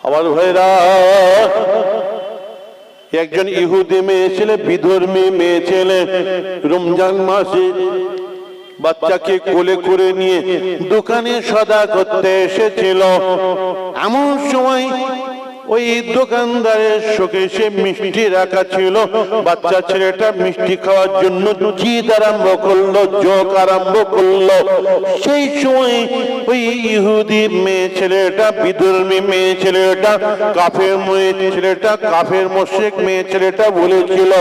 আমার ভাইরা, একজন ইহুদি মেয়ে ছেলে, বিধর্মী মেয়ে ছেলে রমজান মাসে বাচ্চাকে কোলে করে নিয়ে দোকানে সদা করতে এসেছিল। এমন সময় ওই দোকানদারের শোকেসে মিষ্টি রাখা ছিল। বাচ্চা ছেলেটা মিষ্টি খাওয়ার জন্য জিদ আরম্ভ করলো, যোগ আরম্ভ করলো। সেই সময় ওই ইহুদি মেয়ে ছেলেটা, বিধর্মী মেয়ে ছেলেটা, কাফের মেয়ে ছেলেটা, কাফের মুশরিক মেয়ে ছেলেটা বলেছিল,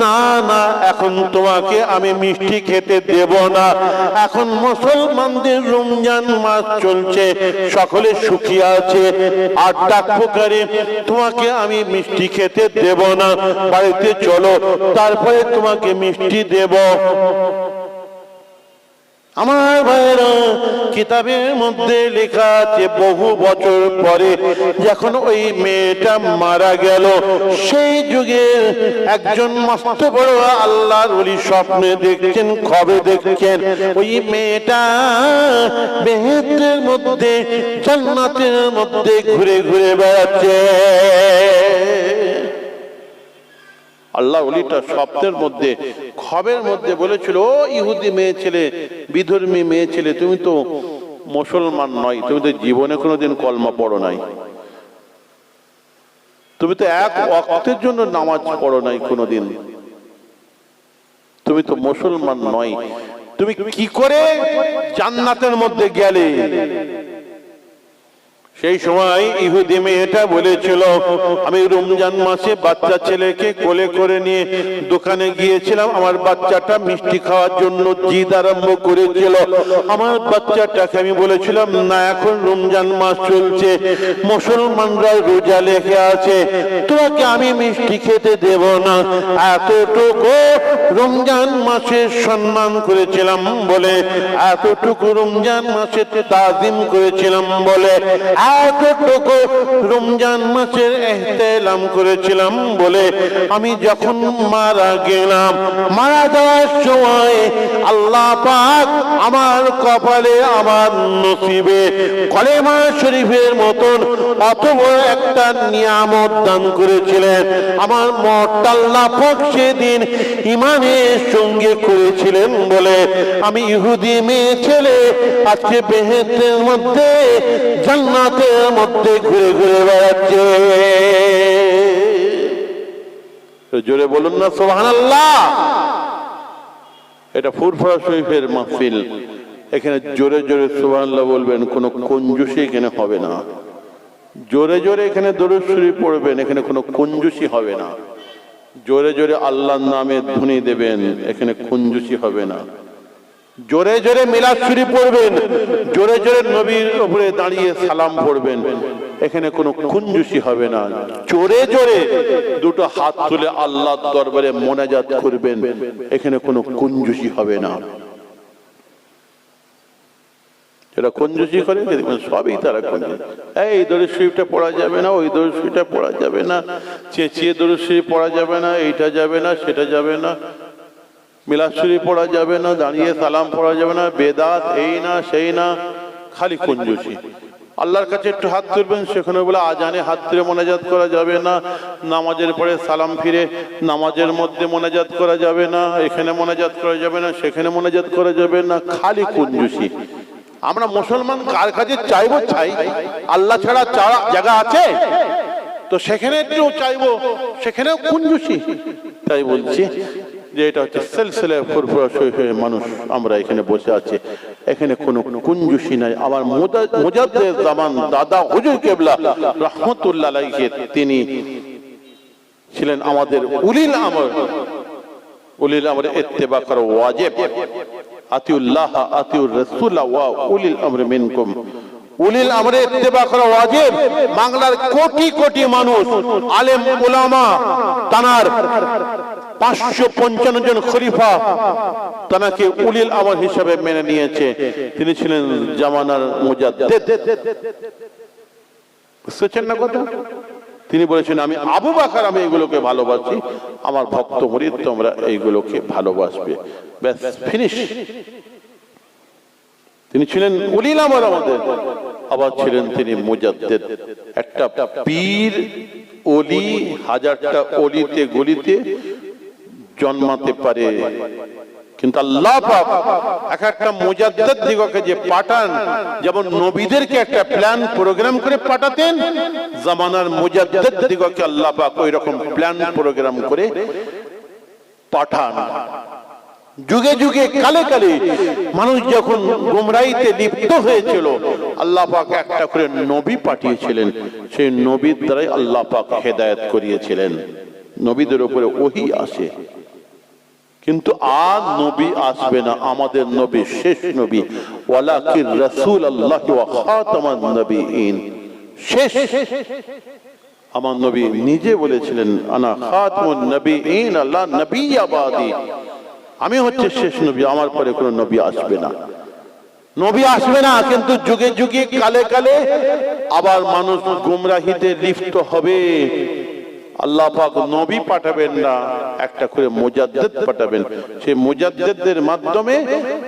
না না, এখন তোমাকে আমি মিষ্টি খেতে দেব না। এখন মুসলমানদের রমজান মাস চলছে, সকলে সুখী আছে, আর ডাক পোকারে তোমাকে আমি মিষ্টি খেতে দেব না, বাড়িতে চলো, তারপরে তোমাকে মিষ্টি দেব। আমার ভাইরা, কিতাবের মধ্যে লেখা আছে বহু বছর পরে যখন ওই মেয়েটা মারা গেল, সেই যুগে একজন মস্ত বড় আল্লাহর ওলি স্বপ্নে দেখছেন, খবে দেখছেন ওই মেয়েটা বেহেশতের মধ্যে, জান্নাতের মধ্যে ঘুরে ঘুরে বেড়াচ্ছে। আল্লাহ ওলিটা স্বপ্নের মধ্যে, খবের মধ্যে বলেছিল, ও ইহুদি মেয়ে ছেলে, বিধর্মী মেয়ে ছেলে, তুমি তো মুসলমান নয়, তুমি তো জীবনে কোনোদিন কলমা পড়ো নাই, তুমি তো এক ওয়াক্তের জন্য নামাজ পড়ো নাই কোনোদিন, তুমি তো মুসলমান নয়, তুমি কি করে জান্নাতের মধ্যে গেলে? সেই সময় ইহুদি মেয়েটা বলেছিল, আমি রমজান মাসে বাচ্চা ছেলেকে কোলে করে নিয়ে দোকানে গিয়েছিলাম, আমার বাচ্চাটা মিষ্টি খাওয়ার জন্য জিদ আরম্ভ করেছিল। আমার বাচ্চাটাকে আমি বলেছিলাম, না, এখন রমজান মাস চলছে, মুসলমানরা রোজা লেখে আছে, তোমাকে আমি মিষ্টি খেতে দেব না। এতটুকু রমজান মাসের সম্মান করেছিলাম বলে, এতটুকু রমজান মাসে তাজিম করেছিলাম বলে, এতটুকু রমজান মাসের এহতেরাম করেছিলাম বলে, আমি যখন মারা গেলাম, মারা যাওয়ার সময় আল্লাহ পাক আমার কপালে, আমার নসিবে কলেমা শরীফের মতন অত বড় একটা নিয়ামত দান করেছিলেন। আমার মরটা আল্লাহ পাক সেদিন ইমানের সঙ্গে করেছিলেন বলে আমি ইহুদি মেয়ে ছেলে আজকে বেহেশতের মধ্যে, জান্নাতের মধ্যে ঘুরে ঘুরে বেড়াচ্ছে। জোরে বলুন না সুবহানাল্লাহ। এটা ফুরফুরা শরীফের মাহফিল, এখানে জোরে জোরে সুবহানাল্লাহ বলবেন, কোনো কঞ্জুসি এখানে হবে না। জোরে জোরে এখানে দরুদ শরীফ পড়বেন, এখানে কোনো কঞ্জুসি হবে না। জোরে জোরে আল্লাহর নামে ধ্বনি দেবেন, এখানে কঞ্জুসি হবে না। জোরে জোরে মিলাদ শরীফ পড়বেন, জোরে জোরে নবীর উপরে দাঁড়িয়ে সালাম পড়বেন, এখানে কোনো কঞ্জুসি হবে না। জোরে জোরে দুটো হাত তুলে আল্লাহর দরবারে মোনাজাত করবেন, এখানে কোনো কঞ্জুসি হবে না। যারা কঞ্জুসি করে সবই তারা কঞ্জুস। এই দরুদ শরীফটা পড়া যাবে না, ওই দরুদ শরীফটা পড়া যাবে না, চেঁচিয়ে দরুদ শরীফ পড়া যাবে না, এইটা যাবে না, সেটা যাবে না, মিলাদ শরীফ পড়া যাবে না, দাঁড়িয়ে সালাম পড়া যাবে না, বেদাত, এই না সেই না, খালি কঞ্জুসি। আল্লাহর কাছে একটু হাত তুলবেন, সেখানে বলে আজানে হাত তুলে মোনাজাত করা যাবে না, নামাজের পরে সালাম ফিরে নামাজের মধ্যে মোনাজাত করা যাবে না, এখানে মোনাজাত করা যাবে না, সেখানে মোনাজাত করা যাবে না, খালি কঞ্জুসি। আমরা মুসলমান কার কাছে চাইবো? চাই আল্লাহ ছাড়া জায়গা আছে তো সেখানে একটু চাইবো, সেখানেও কঞ্জুসি। তাই বলছি যে এটা হচ্ছে সিলসিলা ফুরফুরা শরীফের মানুষ, আমরা এখানে বসে আছি, এখানে কোনো কঞ্জুসি নাই। আমার মুজাদ্দিদ জামান দাদা হুজুর কেবলা রাহমাতুল্লাহ আলাইহি, তিনি ছিলেন আমাদের উলিল আমর। উলিল আমর ইত্তেবা করা ওয়াজিব, আতিউল্লাহ আতিউর রাসূল ওয়া উলিল আমর মিনকুম। উলিল আমরে ইত্তেবা করা ওয়াজিব। বাংলার কোটি কোটি মানুষ, আলেম উলামা, তানার 555 জন খলিফা তানাকে উলিল আমর হিসেবে মেনে নিয়েছে। তিনি ছিলেন জামানার মুজাদ্দিদ। বুঝছেন না কথা? তিনি বলেছেন, আমি আবু বকর, আমি এগুলোকে ভালোবাসি, আমার ভক্ত মুরিদ তোমরা এইগুলোকে ভালোবাসবে, ব্যাস ফিনিশ। তিনি ছিলেন উলিল আমর আমাদের। আবার ছিলেন তিনি মুজাদ্দিদ। একটা পীর ওলি হাজারটা অলিতে গলিতে জন্মাতে পারে, কিন্তু আল্লাহ পাক এক একটা মুজাদ্দিদ দিগকে যে পাঠান, যেমন নবীদেরকে একটা প্ল্যান প্রোগ্রাম করে পাঠাতেন, জামানার মুজাদ্দিদ দিগকে আল্লাহ পাক ওই রকম প্ল্যান প্রোগ্রাম করে পাঠান। যুগে যুগে কালে কালে মানুষ যখন গুমরাহিতে লিপ্ত হয়েছিল, আল্লাহ পাক একটা করে নবী পাঠিয়েছিলেন, সেই নবীর দ্বারাই আল্লাহ পাক হেদায়েত করিয়েছিলেন। নবীদের উপরে ওহী আসে, কিন্তু আর নবী আসবে না। আমাদের নবী শেষ নবী, ওয়ালাকিন রাসূলুল্লাহ ওয়া খাতামান নবিয়্যিন, শেষ। আমার নবী নিজে বলেছিলেন, আনা খাতামুন নবিয়্যিন লা নবিয়্যা বাদি, আমি হচ্ছে শেষ নবী, আমার পরে কোনো নবী আসবে না। নবী আসবে না, কিন্তু যুগে যুগে কালে কালে আবার মানুষ গুমরাহিতে লিপ্ত হবে। আল্লাহ পাক নবী পাঠাবেন না, একটা করে মুজাদ্দিদ পাঠাবেন। সেই মুজাদ্দিদদের মাধ্যমে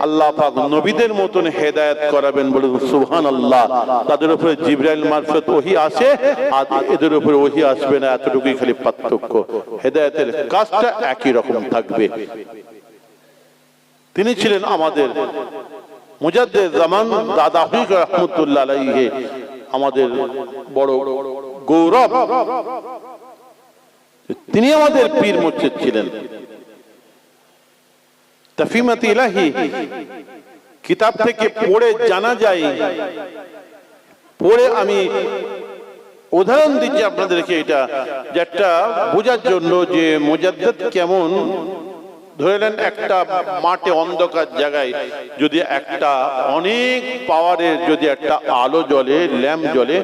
আল্লাহ পাক নবীদের মতন হেদায়েত করাবেন। বলুন সুবহানাল্লাহ। তাদের উপরে জিবরাইল মারফত ওহী আসে, আর এদের উপরে ওহী আসবে না, এতটুকুই খালি পার্থক্য। হেদায়েতের কাজটা একই রকম থাকবে। তিনি ছিলেন আমাদের মুজাদ্দিদ জামান দাদা হুজুর রাহমাতুল্লাহ আলাইহি, আমাদের বড় গৌরব। তিনি আমাদের পীর মুর্শিদ ছিলেন। তাফহিমাত ইলাহি কিতাব থেকে পড়ে জানা যায়, পড়ে আমি উদাহরণ দিচ্ছি আপনাদেরকে, এটা যেটা বোঝার জন্য যে মুজাদ্দিদ কেমন। ধরে নেন একটা মাঠে অন্ধকার জায়গায় যদি একটা অনেক পাওয়ারের যদি একটা আলো জ্বলে, ল্যাম্প জ্বলে,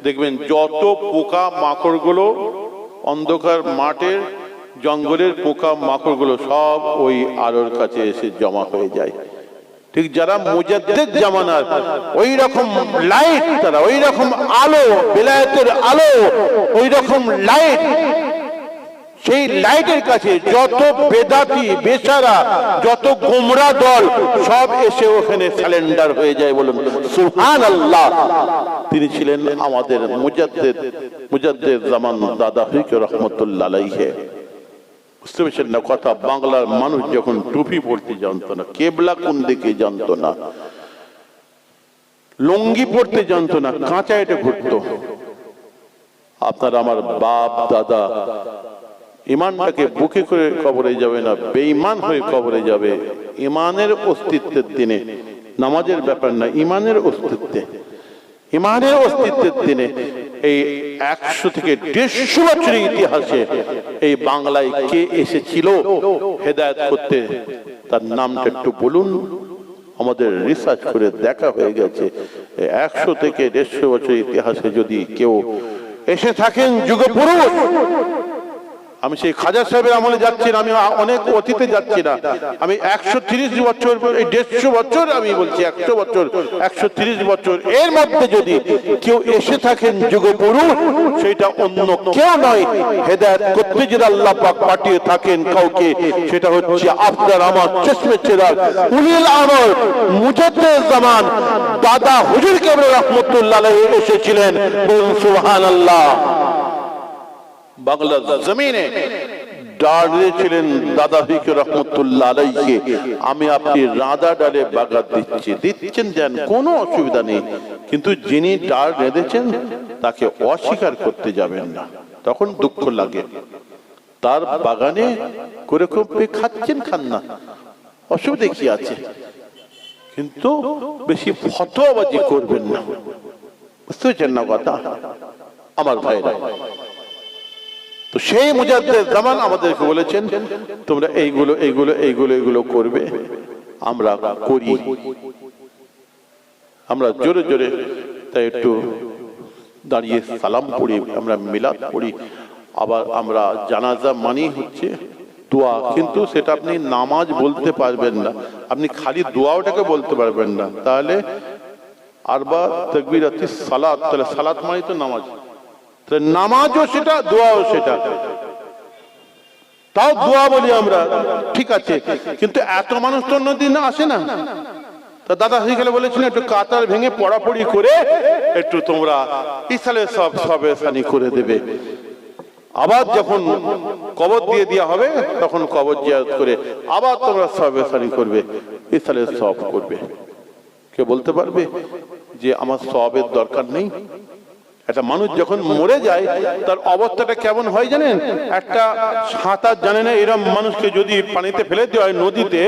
দেখবেন যত পোকা মাকড়গুলো অন্ধকার মাঠের জঙ্গলের পোকা মাকড়গুলো সব ওই আলোর কাছে এসে জমা হয়ে যায়। ঠিক যারা মুজাদ্দিদ জামানার ওই রকম লাইট, তারা ওই রকম আলো, বেলায়েতের আলো, ওই রকম লাইট, সেই লাইটের কাছে যত বেদাতি বেচারা, যত গোমরা দল সব এসে ওখানে সারেন্ডার হয়ে যায়। বলুন সুবহানাল্লাহ। তিনি ছিলেন আমাদের মুজাদ্দিদ জামান দাদা হুজুর রাহমাতুল্লাহ আলাইহি। বুঝতে পেরেছেন না কথা? বাংলার মানুষ যখন টুপি পড়তে জানতো না, কেবলা কোন দিকে জানতো না, লুঙ্গি পড়তে জানতো না, কাঁচা এটা ঘুরতো। আপনার আমার বাপ দাদা ইমানটাকে বুকে করে কবরে যাবে না, বেঈমান হয়ে কবরে যাবে। ইমানের অস্তিত্বের দিনে, নামাজের ব্যাপার না, ইমানের অস্তিত্বে, ইমানের অস্তিত্বের দিনে এই 100 থেকে 150 বছরের ইতিহাসে এই বাংলায় কে এসেছিল হেদায়েত করতে, তার নামটা একটু বলুন। আমাদের রিসার্চ করে দেখা হয়ে গেছে 100 থেকে 150 বছরের ইতিহাসে যদি কেউ এসে থাকেন যুগপুরুষ, আমি সেই খাজা সাহেবের আমলে যাচ্ছি না, আমি অনেক অতীতে যাচ্ছি না, আমি 130 বছর, এই 150 বছর আমি বলছি, 100 বছর, 130 বছর এর মধ্যে যদি কেউ এসে থাকেন যুগপুরুষ, সেটা অন্য কেউ নয়। হেদায়েত করতে যদি আল্লাহ পাক পাঠিয়ে থাকেন কাউকে, সেটা হচ্ছে আপনার আমার চশমে চেরাগ উলিল আমর মুজাদ্দিদ জামান দাদা হুজুর কেবলা রাহমাতুল্লাহ আলাইহি এসেছিলেন। বলুন সুবহানাল্লাহ। বাংলার জমিনে দাঁড়িয়েছিলেন দাদা হুজুর রাহমাতুল্লাহ আলাইহি। আমি আপনি রাঁধা ডালে বাগাত দিচ্ছেন দেন, কোনো অসুবিধা নেই, কিন্তু যিনি ডাল রেঁধেছেন তাকে অস্বীকার করতে যাবেন না, তখন দুঃখ লাগে। তার বাগানে করে করে খাচ্ছেন, খান না, অসুবিধা কি আছে, কিন্তু বেশি ফতোয়াবাজি করবেন না। বুঝতে পারছেন না কথা আমার ভাইরা? তো সেই মুজাদ্দিদ জামান আমাদেরকে বলেছেন, তোমরা এইগুলো এইগুলো এইগুলো এগুলো করবে। আমরা করি, আমরা জোরে জোরে তাই একটু দাঁড়িয়ে সালাম পড়ি, আমরা মিলাদ পড়ি, আবার আমরা জানাজা মানি হচ্ছে দোয়া, কিন্তু সেটা আপনি নামাজ বলতে পারবেন না, আপনি খালি দোয়াটাকে বলতে পারবেন না। তাহলে আরবা তাকবীরাতুস সালাত, তাহলে সালাত মানে তো নামাজ, নামাজও সেটা, দোয়াও সেটা, তাও দোয়া বলি আমরা, ঠিক আছে, কিন্তু এত মানুষ তো অন্যদিন আসে না, তা দাদা হয়ে গেলে বলেছিলেন একটু কাতার ভেঙে পড়াপড়ি করে একটু তোমরা ইসালে সব সবেসানি করে দেবে। আবার যখন কবর দিয়ে দেওয়া হবে তখন কবর জিয়ারত করে আবার তোমরা সবেসানি করবে, ইসালে সব করবে। কে বলতে পারবে যে আমার সবের দরকার নেই? একটা মানুষ যখন মরে যায় তার অবস্থাটা কেমন হয় জানেন? একটা সাঁতার জানে না এরকম মানুষকে যদি পানিতে ফেলে দেওয়া হয় নদীতে,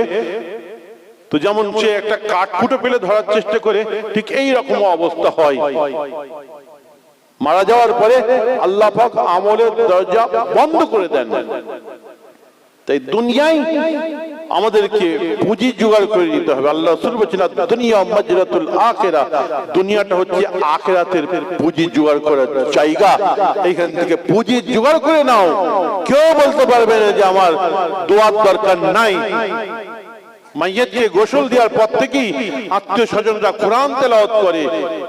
তো যেমন সে একটা কাঠকুটো পেলে ধরার চেষ্টা করে, ঠিক এই রকম অবস্থা হয়। মারা যাওয়ার পরে আল্লাহ পাক আমলের দরজা বন্ধ করে দেন। তাই দুনিয়ায় আমাদেরকে পুঁজি জোগাড় করে নিতে হবে। আল্লাহ রাসূল বলেছেন দুনিয়া মাজরাতুল আখিরা, দুনিয়াটা হচ্ছে আখিরাতের পুঁজি জোগাড় করার জায়গা। এইখান থেকে পুঁজি জোগাড় করে নাও। কেউ বলতে পারবে না যে আমার দোয়ার দরকার নাই। মাইয়াতকে গোসল দেওয়ার পর থেকেই আত্মীয় স্বজনরা কোরআন তেলাওয়াত করে,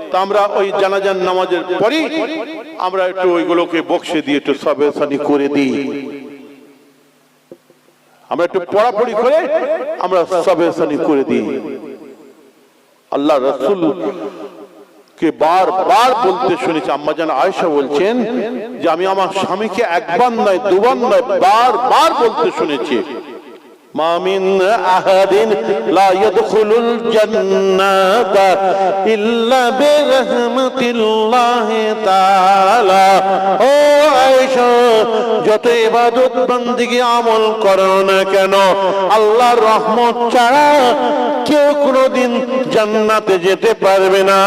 তা আমরা ওই জানাজার নামাজের পরই আমরা একটু ওইগুলোকে বক্সে দিয়ে একটু সবেসানি করে দিই। আমরা একটু পড়াপড়ি করে আমরা সবেসানি করে দিই। আল্লাহ রাসূল কে বারবার বলতে শুনেছি। আম্মাজান আয়েশা বলছেন যে আমি আমার স্বামীকে একবার নয় দুবার নয় বারবার বলতে শুনেছি, মা মিন আহাদিন লা ইয়াদখুলুল জান্নাতা ইল্লা বিরহমাতিল্লাহি তাআলা। ও আয়েশা, যত ইবাদত বندگی আমল করো না কেন, আল্লাহর রহমত ছাড়া কেউ কোনোদিন জান্নাতে যেতে পারবে না।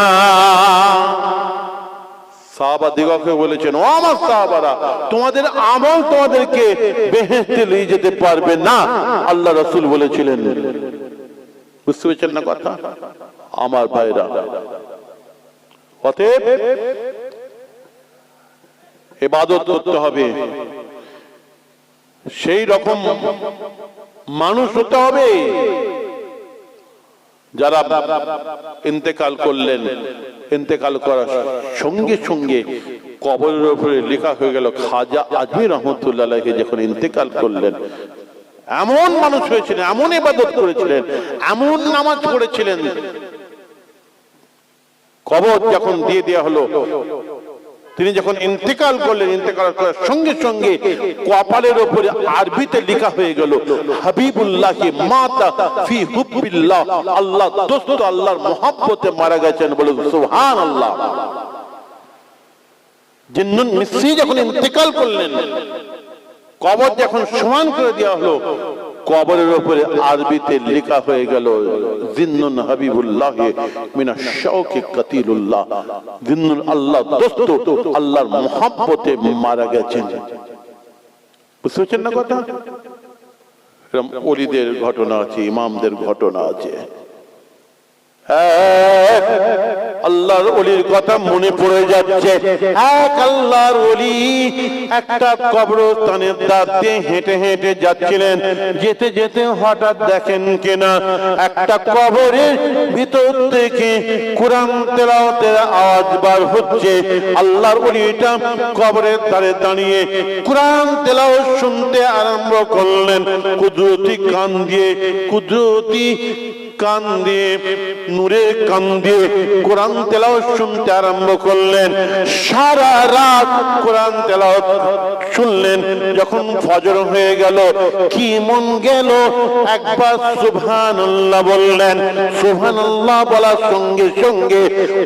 সাহাবাদিগকে বলেছেন, ও আমার সাহাবারা, তোমাদের আমল তোমাদেরকে বেহেশতে নিয়ে যেতে পারবে না, আল্লাহ রাসূল বলেছিলেন। বুঝতে পেরেছেন না কথা আমার ভাইরা? অতএব ইবাদত করতে হবে, সেই রকম মানুষ হতে হবে যারা ইন্তেকাল করলেন, ইন্তেকাল করার সঙ্গে সঙ্গে কবরের উপরে লেখা হয়ে গেল খাজা আজমি রহমতুল্লাহ আলাইহি যখন ইন্তেকাল করলেন, এমন মানুষ হয়েছিলেন, এমন ইবাদত করেছিলেন, এমন নামাজ পড়েছিলেন, কবর যখন দিয়ে দেওয়া হলো, তিনি যখন ইন্তেকাল করলেন, ইন্তেকাল করার সঙ্গে সঙ্গে কপালের উপরে আরবিতে লেখা হয়ে গেল হাবিবুল্লাহি মাতা ফি হুব্বিল্লাহ, আল্লাহ দোস্ত, আল্লাহর মহব্বতে মারা গেছেন। বলুন সুবহানাল্লাহ। জিন্নুন মিসরি যখন ইন্তেকাল করলেন, কবর যখন সমান করে দেওয়া হলো, কবরের উপরে আরবিতে লেখা হয়ে গেল জিন্নুন হাবিবুল্লাহ মিনাশ শাওকি কাতিলুল্লাহ, জিন্নুন আল্লাহ দোস্ত, আল্লাহর মহব্বতে মারা গেছেন। বুঝতে পারছেন না কথা? এরকম ওলিদের ঘটনা আছে, ইমামদের ঘটনা আছে। আল্লাহর ওলির কথা মনে পড়ে যাচ্ছে। এক আল্লাহর ওলি একটা কবরস্থানের ধার দিয়ে হেঁটে হেঁটে যাচ্ছিলেন। যেতে যেতে হঠাৎ দেখেন কিনা একটা কবরের ভিতর থেকে কোরআন তেলাওয়াতের আওয়াজ বার হচ্ছে। আল্লাহর ওলিটা কবরের ধারে দাঁড়িয়ে কোরআন তেলাওয়াত শুনতে আরম্ভ করলেন। কুদরতি কান দিয়ে, কুদরতি কান দিয়ে, নূরের কান দিয়ে কোরআন তেলাওয়াত শুনতে আরম্ভ করলেন। সারা রাত কোরআন তেলাওয়াত শুনলেন। যখন ফজর হয়ে গেল, কি মন গেল একবার সুবহানাল্লাহ বললেন। সুবহানাল্লাহ বলার সঙ্গে সঙ্গে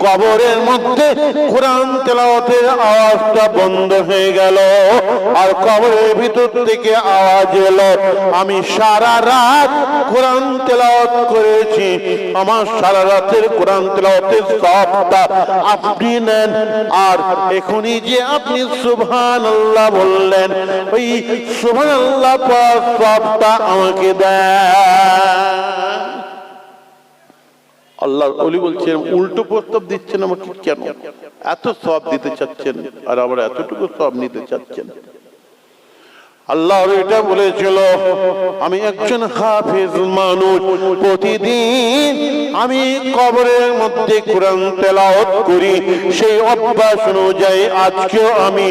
কবরের মধ্যে কোরআন তেলাওয়াতের আওয়াজটা বন্ধ হয়ে গেল, আর কবরের ভিতর থেকে আওয়াজ এলো, আমি সারা রাত কোরআন তেলাওয়াত করে আমার সারা রাতের কোরআন তেলাওয়াতের সওয়াবটা আপনি নেন, আর এখনই যে আপনি সুবহানাল্লাহ বললেন, ওই সুবহানাল্লাহ পড়ার সওয়াবটা আমাকে দেন। আল্লাহর ওলি বলছেন, উল্টো প্রস্তাব দিচ্ছেন আমাকে, কেন এত সওয়াব দিতে চাচ্ছেন আর আবার এতটুকু সওয়াব নিতে চাচ্ছেন? আল্লাহ এটা বলেছিল, আমি একজন হাফেজ মানুষ, প্রতিদিন আমি কবরের মধ্যে কোরআন তেলাওয়াত করি। সেই অভ্যাস অনুযায়ী আজকেও আমি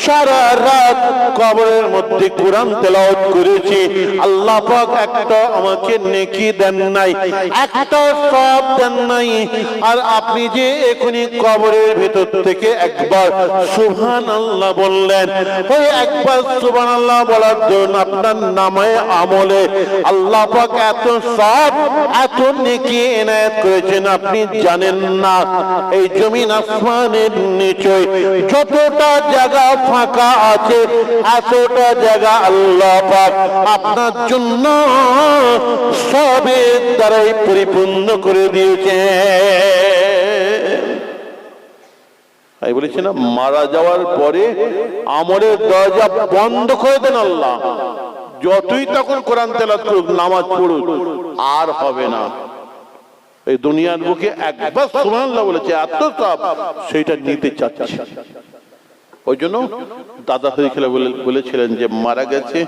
সারা রাত কবরের মধ্যে কোরআন তেলাওয়াত করেছি, আল্লাহ পাক একটা আমাকে নেকি দেন নাই, একটা সওয়াব দেন নাই। আর আপনি যে এখনই কবরের ভেতর থেকে একবার সুবহানাল্লাহ বললেন, ওই একবার সুবহানাল্লাহ বলার জন্য আপনার নামে আমলে আল্লাহ পাক এত সওয়াব এত নেকি এনায়েত করেছেন আপনি জানেন না। এই জমিন আসমানের নিচে যতটা জায়গা ফাঁকা আছে এতটা জায়গা আল্লাহ পাক আপনার জন্য সবের দ্বারাই পরিপূর্ণ করে দিয়েছে। আমি বলেছি না, মারা যাওয়ার পরে আমলের দরজা বন্ধ করে দেন আল্লাহ। যতই তখন কোরআন তেলাওয়াত করুক, নামাজ পড়ুক, আর হবে না। এই দুনিয়ার বুকে একবার সুবহানাল্লাহ বলেছে এত সওয়াব, সেইটা নিতে চাচ্ছে। ওই জন্য দাদা হয়ে খেলে বলেছিলেন যে মারা গেছে,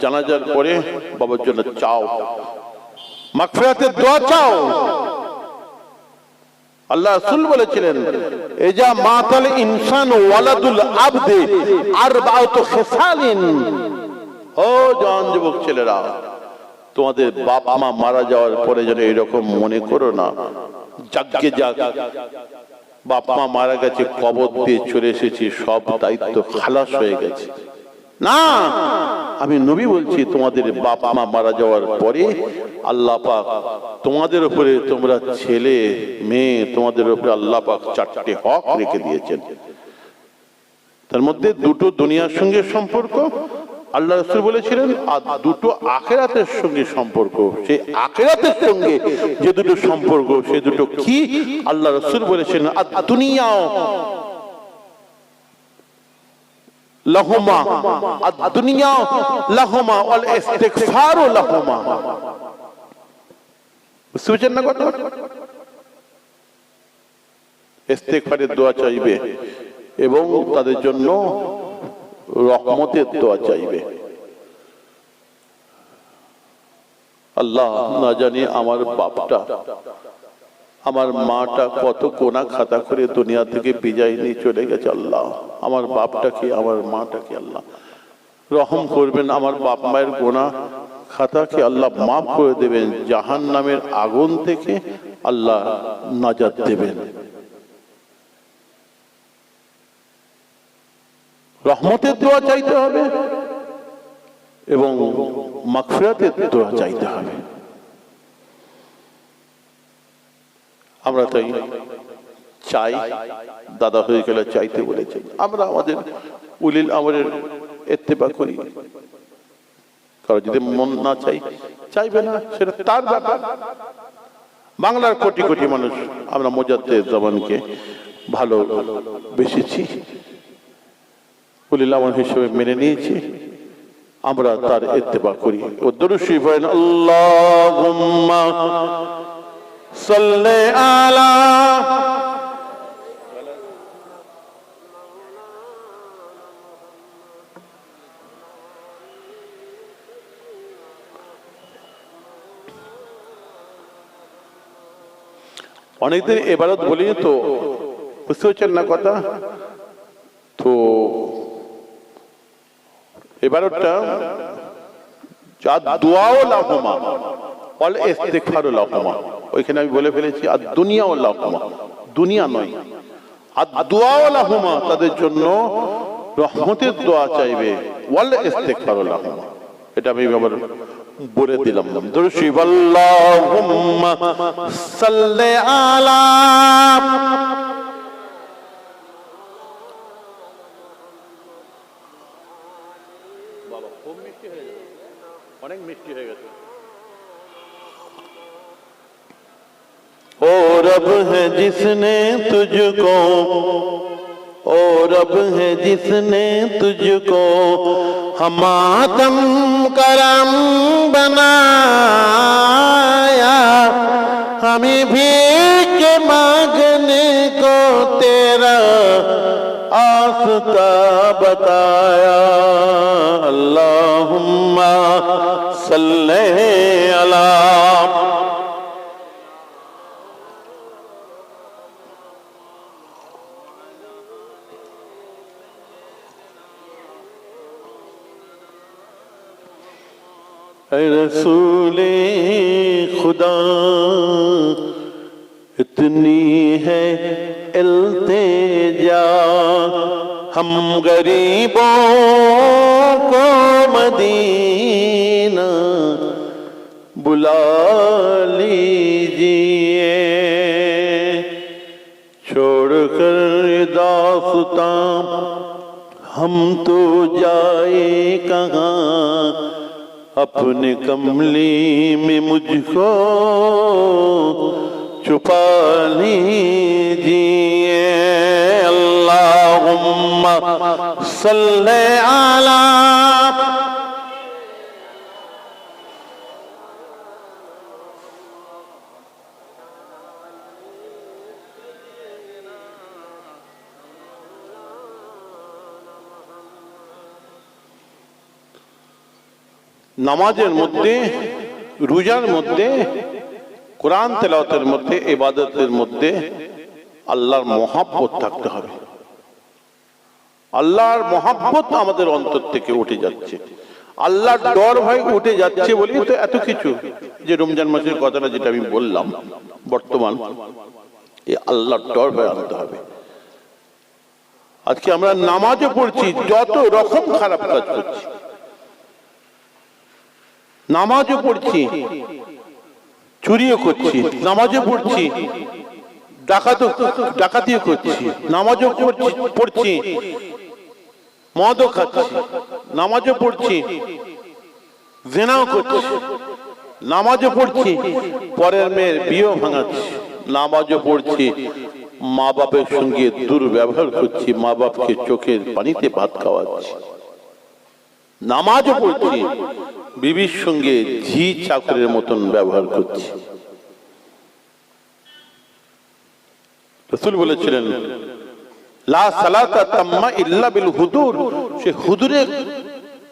জানাজার পরে বাবার জন্য চাও, মাগফিরাতের দোয়া চাও। আল্লাহ রাসূল বলেছিলেন, এজা মাতাল ইনসান ওয়ালাদুল আবদি আরবাউতু খিসালিন। ও জান যুবক ছেলেরা, তোমাদের বাপ মা মারা যাওয়ার পরে যেন এরকম মনে করো না যাগ্গে যাক বাপ মা মারা গেছে, কবর দিয়ে চলে এসেছি, সব দায়িত্ব খালাস হয়ে গেছে। না, আমি নবী বলছি, তোমাদের বাপ মা মারা যাওয়ার পরে আল্লাহ পাক তোমাদের উপরে, তোমরা ছেলে মেয়ে, তোমাদের উপরে আল্লাহ পাক 4টে হক রেখে দিয়েছেন। তার মধ্যে দুটো দুনিয়ার সঙ্গে সম্পর্ক, আল্লাহ রাসূল বলেছিলেন, আর দুটো আখিরাতের সঙ্গে সম্পর্ক। সেই আখিরাতের সঙ্গে যে দুটো সম্পর্ক, সে দুটো কি আল্লাহ রাসূল বলেছেন, আদ-দুনিয়া লাহুমা, আদ-দুনিয়া লাহুমা ওয়াল ইস্তিগফারু লাহুমা। বুঝতে পারছেন না কথা? ইস্তিগফারের দোয়া চাইবে এবং তাদের জন্য রহমতের দোয়া চাইবে। আল্লাহ না জানি আমার বাপটা, আমার মাটা কত গোনা খাতা করে দুনিয়া থেকে বিদায় নিয়ে চলে গেছে। আল্লাহ আমার বাপটাকে, আমার মাটাকে আল্লাহ রহম করবেন, আমার বাপ মায়ের গোনা খাতাকে আল্লাহ মাফ করে দেবেন, জাহান্নামের আগুন থেকে আল্লাহ নাজাত দেবেন। রহমতের দোয়া চাইতে হবে এবং মাগফিরাতের দোয়া চাইতে হবে। আমরা তাই চাই, দাদা হয়ে গেলে চাইতে বলেছেন, আমরা আমাদের উলিল আমরের ইত্তেবা করি। কারো যদি মন না চাইবে না, সেটা তার ব্যাপার। বাংলার কোটি কোটি মানুষ আমরা মুজাদ্দেদ জামানকে ভালো বেসেছি, উলিল আমর হিসেবে মেনে নিয়েছি, আমরা তার ইত্তেবা করি। ও দরুদ শরীফ পড়েন, আল্লাহুম্মা সাল্লি আলা। অনেকদিন এবারত বলি তো, বুঝতে পারছেন না কথা? তো এবারটা দোয়াও লাহুমা ওয়াল ইস্তিগফারু লাহুমা, ওইখানে আমি বলে ফেলেছি আর দুনিয়াও লাহুমা, দুনিয়া নয়, আর দোয়াও লাহুমা, তাদের জন্য রহমতের দোয়া চাইবে, ওয়াল ইস্তিগফারু লাহুমা। এটা আমি আবার বলে দিলাম। দরুদ শরীফ, আল্লাহুম্মা সাল্লি আলা। বাবা খুব মিষ্টি হয়ে গেছে, অনেক মিষ্টি হয়ে গেছে। ओ रब है जिसने तुझको, ओ रब है जिसने तुझको हमातम करम बनाया, हमें भीख मांगने को तेरा आस्ता बताया। अल्लाहुम्मा सल्ले अला। रसूले खुदा इतनी है इल्तिजा, हम गरीबों को मदीना बुला लीजिए। छोड़कर दास्तां हम तो जाए कहाँ, अपने कमली में मुझको छुपा लीजिए। अल्लाहुम्मा सल्ले अला। নামাজের মধ্যে, রোজার মধ্যে, কোরআন তেলাওয়াতের মধ্যে, ইবাদতের মধ্যে আল্লাহর মহব্বত থাকতে হবে। আল্লাহর মহব্বত আমাদের অন্তর থেকে উঠে যাচ্ছে, আল্লাহর ডর ভয় উঠে যাচ্ছে বলি তো এত কিছু। যে রমজান মাসের কথাটা যেটা আমি বললাম, বর্তমান এই আল্লাহর ডর ভয় আনতে হবে। আজকে আমরা নামাজও পড়ছি, যত রকম খারাপ কাজ করছি, নামাজও পড়ছি, চুরিও করছি, নামাজও পড়ছি, ডাকাতিও করছি, নামাজও পড়ছি, মদও খাচ্ছি, নামাজও পড়ছি, জিনাও করছি, নামাজও পড়ছি, পরের মেয়ের বিয়েও ভাঙাচ্ছি, নামাজও পড়ছি, মা বাপের সঙ্গে দুর্ব্যবহার করছি, মা বাপকে চোখের পানিতে ভাত খাওয়াচ্ছি, নামাজও পড়ছি, বিবির সঙ্গে ঝি চাকরের মতন ব্যবহার করছি। রাসূল বলেছিলেন, লা সালাতা তাম্মা ইল্লা বিল হুদুর, সে হুদুরে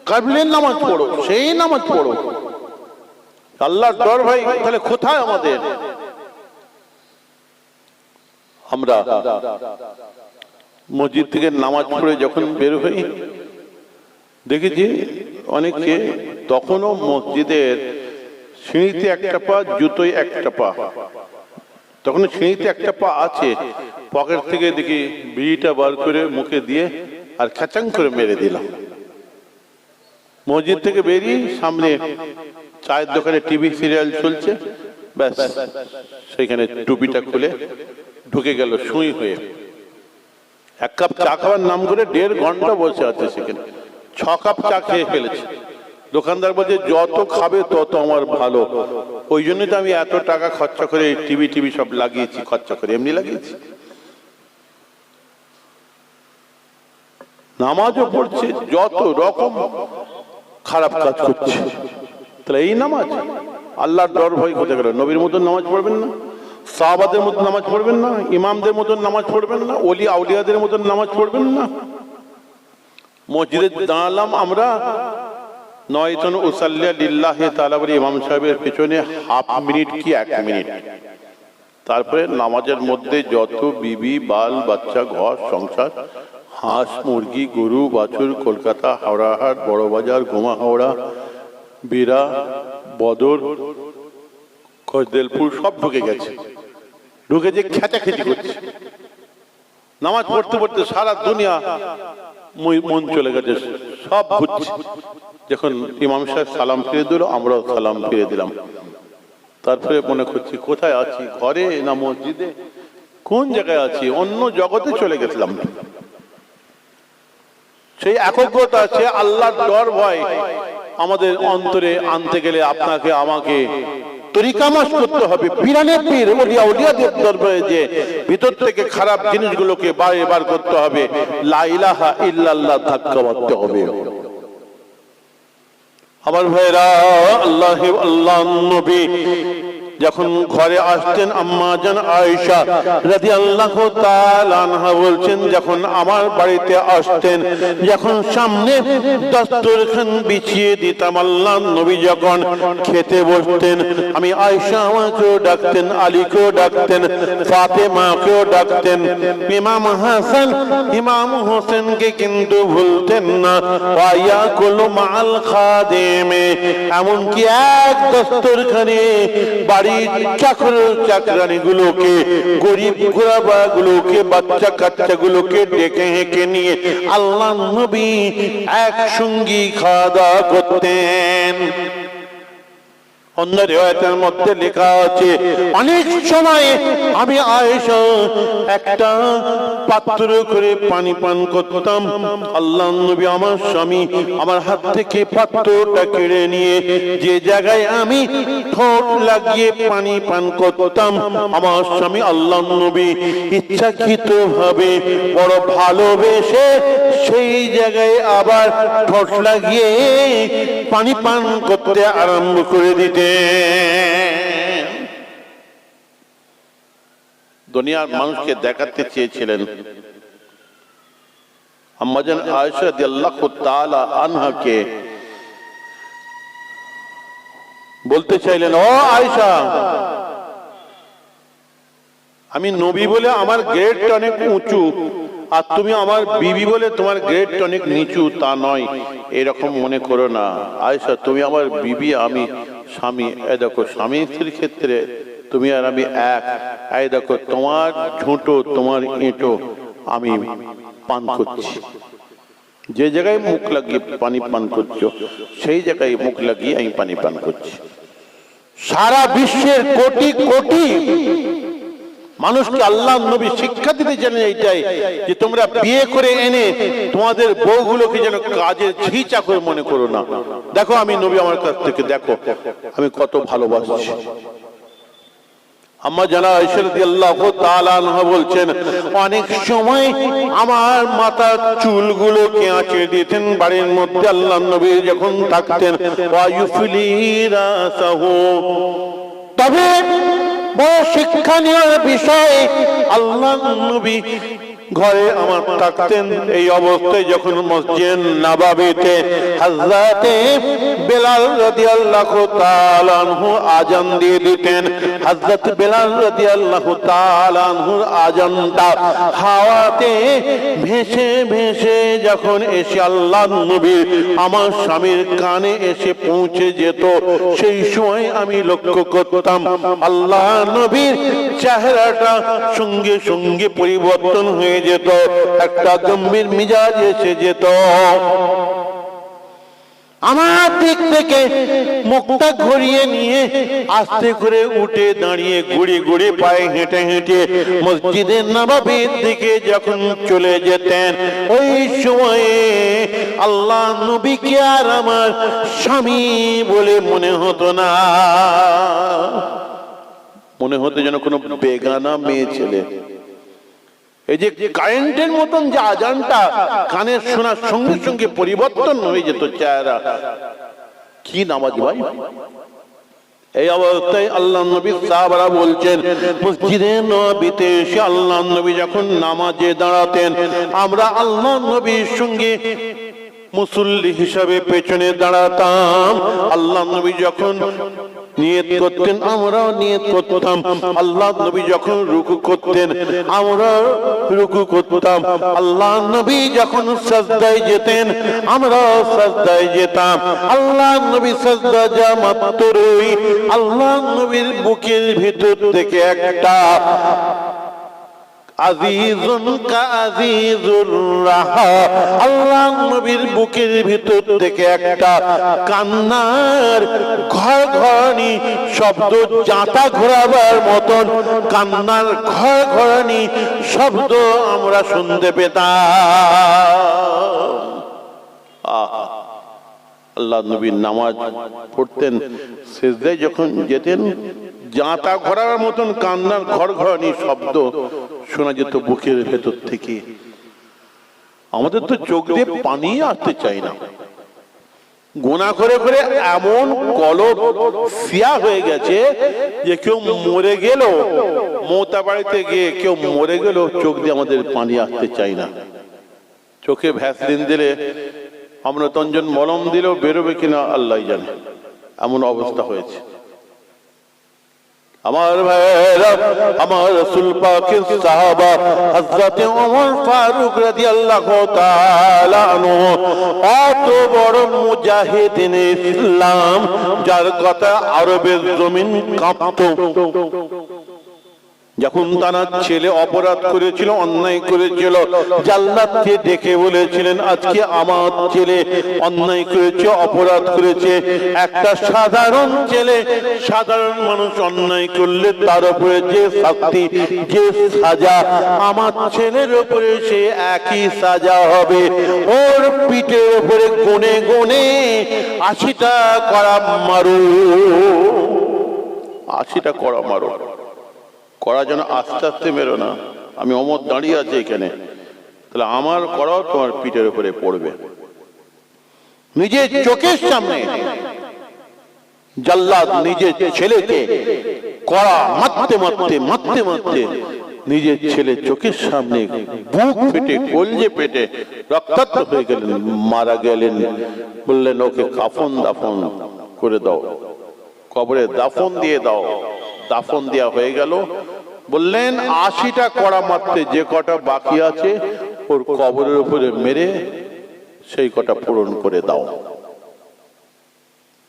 কাবলের নামাজ পড়ো, সেই নামাজ পড়ো। আল্লাহর ডর ভাই তাহলে কোথায় আমাদের? আমরা মসজিদ থেকে নামাজ পড়ে যখন বের হই, দেখেছি অনেকে তখনও মসজিদের সিঁড়িতে একটা পা, জুতোয় একটা পা, তখন সিঁড়িতে একটা পা আছে, পকেট থেকে দেখি বিড়িটা বার করে মুখে দিয়ে আর খাচাং করে মেরে দিলাম। মসজিদ থেকে বেরিয়ে সামনে চায়ের দোকানে টিভি সিরিয়াল চলছে, ব্যাস সেখানে টুপিটা খুলে ঢুকে গেল সুই হয়ে। এক কাপ চা খাওয়ার নাম করে 1.5 ঘন্টা বসে আছে সেখানে, 6 কাপ চা খেয়ে ফেলেছে। দোকানদার বলছে যত খাবে তত আমার ভালো, ওই জন্যই তো আমি এত টাকা খরচা করে টিভি সব লাগিয়েছি, খরচা করে এমনি লাগিয়েছি। নামাজও পড়ছে, যত রকম খারাপ কাজ করছে। তাহলে এই নামাজ? আল্লাহর ডর ভয় কোথায় গেল? নবীর মতন নামাজ পড়বেন না, সাহাবাদের মতন নামাজ পড়বেন না, ইমামদের মতন নামাজ পড়বেন না, ওলি আউলিয়াদের মতন নামাজ পড়বেন না। মসজিদে দাঁড়ালাম আমরা, নয়তন উসাল্লিয়া লিল্লাহি তাআলা বলে ইমাম সাহেবের পেছনে হাফ মিনিট কি 1 মিনিট, তারপরে নামাজের মধ্যে যত বিবি বাল বাচ্চা, ঘর সংসার, হাঁস মুরগি গরু বাছুর, কলকাতা হাওড়াহাট বড় বাজার গোমা হাওড়া বীরা বদর কজদেলপুর সব ঢুকে গেছে, ঢুকে যে খেচাখেচি করছে। নামাজ পড়তে পড়তে সারা দুনিয়া মন চলে গেছে, সব ঘুরছে। যখন ইমাম সাহেব সালাম ফিরে দিল, আমরাও সালাম ফিরে দিলাম। তারপরে মনে করছি কোথায় আছি, ঘরে না মসজিদে, কোন জায়গায় আছি? অন্য জগতে চলে গেছিলাম। সেই একগ্রতা আছে, আল্লাহর ডর ভয় আমাদের অন্তরে আনতে গেলে আপনাকে আমাকে তরিকামাস করতে হবে। পীরানে পীর ওলিয়া ওলিয়াদের দরবারে যে ভিতর থেকে খারাপ জিনিসগুলোকে বার করতে হবে, লা ইলাহা ইল্লাল্লাহ ধাক্কা মারতে হবে। আমার ভাইরা, আল্লাহ নবী যখন ঘরে আসতেন আম্মা জান আয়েশা রাদিয়াল্লাহু তাআলা আনহা বলছেন, যখন আমার বাড়িতে আসতেন, যখন সামনে দস্তরখান বিছিয়ে দিতাম, আল্লাহর নবী যখন খেতে বসতেন, আমি আয়েশা আমাকেও ডাকতেন, আলীকেও ডাকতেন, ফাতেমাকেও ডাকতেন, ইমাম হাসান ইমাম হোসেনকে কিন্তু ভুলতেন না। ওয়া কুলু মাল খাদেমে, এমনকি এক দস্তরখানে বাড়ির চাকর চাকরানি গুলোকে, গরিব গুরাবা গুলোকে, বাচ্চা কাচ্চা গুলোকে ডেকে হেঁকে নিয়ে আল্লাহ নবী একসঙ্গী খাওয়া দাওয়া করতেন। অন্য রিওয়ায়াতের মধ্যে লেখা আছে, অনেক সময় আমি আয়েশা একটা পাত্র করে পানি পান করতাম, আল্লাহর নবী আমার স্বামী আমার হাত থেকে পাত্রটা কেড়ে নিয়ে যে জায়গায় আমি ঠোঁট লাগিয়ে পানি পান করতাম, আমার স্বামী আল্লাহর নবী ইচ্ছাকৃতভাবে বড় ভালোবেসে সেই জায়গায় আবার ঠোঁট লাগিয়ে পানি পান করতে আরম্ভ করে দিতে। দুনিয়ার মানুষকে দেখাতে চেয়েছিলেন। আম্মা জান আয়েশা রাদিয়াল্লাহু তাআলা আনহাকে বলতে চাইলেন, ও আয়েশা, আমি নবী বলে আমার গ্রেডটা অনেক উঁচু, আর তুমি আমার বিবি বলে তোমার গ্রেডটা অনেক নিচু, তা নয়, এরকম মনে করো না। আয়েশা, তুমি আমার বিবি, আমি স্বামী। এই দেখো, স্বামী স্ত্রীর ক্ষেত্রে তুমি আর আমি এক। এই দেখো, তোমার ঝুঁটো তোমার ইঁটো আমি পান করছি, যে জায়গায় মুখ লাগিয়ে পানি পান করছো সেই জায়গায় মুখ লাগিয়ে আমি পানি পান করছি। সারা বিশ্বের কোটি কোটি মানুষকে আল্লাহ নবী শিক্ষা দিতে জানেন এইটাই, যে তোমরা বিয়ে করে এনে তোমাদের বউগুলোকে যেন কাজের ঝি চাকর মনে করো না। দেখো আমি নবী আমার কাছ থেকে দেখো আমি কত ভালোবাসছি। আম্মা জানা আয়েশা রাদিয়াল্লাহু তাআলা আনহা বলছেন, অনেক সময় আমার মাথার চুলগুলোকে আঁচড়ে দিতেন বাড়ির মধ্যে আল্লাহর নবী যখন থাকতেন। ওয়া ইউফলি রাসাহু, তবে বড় শিক্ষণীয় বিষয়, আল্লাহর নবী ঘরে আমার থাকতেন, এই অবস্থায় যখন মসজিদ নববীতে হযরতে বেলাল রাদিয়াল্লাহু তাআলা আনহু আযান দিয়ে দিতেন, হযরত বেলাল রাদিয়াল্লাহু তাআলা আনহুর আযানটা হাওয়াতে ভেসে ভেসে যখন এসে আল্লাহর নবী আমার স্বামীর কানে এসে পৌঁছে যেত, সেই সময় আমি লক্ষ্য করতাম আল্লাহ নবীর চেহারাটা সঙ্গে সঙ্গে পরিবর্তন হয়ে যেত, একটা গম্ভীর মিজাজ এসে যেত। আমার দিক থেকে মুখটা ঘুরিয়ে নিয়ে আস্তে করে উঠে দাঁড়িয়ে গুড়ি গুড়ি পায়ে হেঁটে হেঁটে মসজিদের নববীর দিকে যখন চলে যেতেন, ওই সময়ে আল্লাহ নবীকে আর আমার স্বামী বলে মনে হতো না, মনে হতো যেন কোনো বেগানা মেয়ে ছেলে। এই যে কারেন্টের মতন যে আজানটা কানে শোনার সঙ্গে সঙ্গে পরিবর্তন হয়ে যেত চেহারা, কি নামাজ ভাই! এই অবস্থায় আল্লাহ নবী সাহাবারা বলছেন, মসজিদে নববীতে এসে আল্লাহ নবী যখন নামাজে দাঁড়াতেন, আমরা আল্লাহ নবীর সঙ্গে মুসল্লি হিসাবে পেছনে দাঁড়াতাম। আল্লাহ নবী যখন নিয়ত করতেন আমরাও নিয়ত করতাম, আল্লাহ নবী যখন রুকু করতেন আমরা রুকু করতাম, আল্লাহ নবী যখন সাজদায় যেতেন আমরাও সাজদায় যেতাম। আল্লাহ নবী সাজদা যা মাত্রই আল্লাহ নবীর বুকের ভিতর থেকে একটা আজিজুন কাজিজুর রাহা, আল্লাহ নবীর বুকের ভিতর থেকে একটা কান্নার ঘড়ঘড়ানি শব্দ, জাঁতা ঘোরাবার মতন কান্নার ঘড়ঘড়ানি শব্দ আমরা শুনতে পেতাম। আল্লাহ নবীর নামাজ পড়তেন, সিজদায় যখন যেতেন জাঁতা ঘোরার মতন কান্নার ঘড়ঘড়ানি শব্দ শোনা যেত বুকের ভেতর থেকে। আমাদের তো চোখ দিয়ে পানি আসতে চাই না, গুনাহ করে করে এমন কলব সিয়া হয়ে গেছে যে কেউ মরে গেল, মৌতা বাড়িতে গিয়ে কেউ মরে গেল, চোখ দিয়ে আমাদের পানি আসতে চাই না। চোখে ভ্যাসলিন দিলে, অমৃতঞ্জন মলম দিলেও বেরোবে কিনা আল্লাহ জানে, এমন অবস্থা হয়েছে। আমার ভাইরা, আমার রাসূল পাকের সাহাবা হযরত ওমর ফারুক রাদিয়াল্লাহু তাআলা আনহু অত বড় মুজাহিদিন ইসলাম, যার কথা আরবের জমিন কাঁপতো। যখন তার ছেলে অপরাধ করেছিল, অন্যায় করেছিল, জাল্লাদকে ডেকে বলেছিলেন আজকে আমার ছেলে অন্যায় করেছে, অপরাধ করেছে। একটা সাধারণ ছেলে, সাধারণ মানুষ অন্যায় করলে তার উপরে যে শাস্তি, যে সাজা, আমার ছেলের উপরে সে একই সাজা হবে। ওর পিঠের উপরে গুনে গুনে 80টা কড়া মারো, 80টা কড়া মারো। কড়া যেন আস্তে আস্তে মেরো না। আমি ওমর দাঁড়িয়ে আছি এখানে, তাহলে আমার কড়াও তোমার পিঠের উপরে পড়বে। নিজের চোখের সামনে জাল্লাদ নিজের ছেলেকে কড়া মারতে মারতে মারতে মারতে নিজের ছেলে চোখের সামনে বুক ফেটে কলজে পেটে রক্তাক্ত হয়ে গেলেন, মারা গেলেন। বললেন ওকে কাফন দাফন করে দাও, কবরে দাফন দিয়ে দাও। দাফন দেওয়া হয়ে গেল। বললেন 80টা কড়া মারতে যে কটা বাকি আছে ওর কবরের উপরে মেরে সেই কটা পূরণ করে দাও।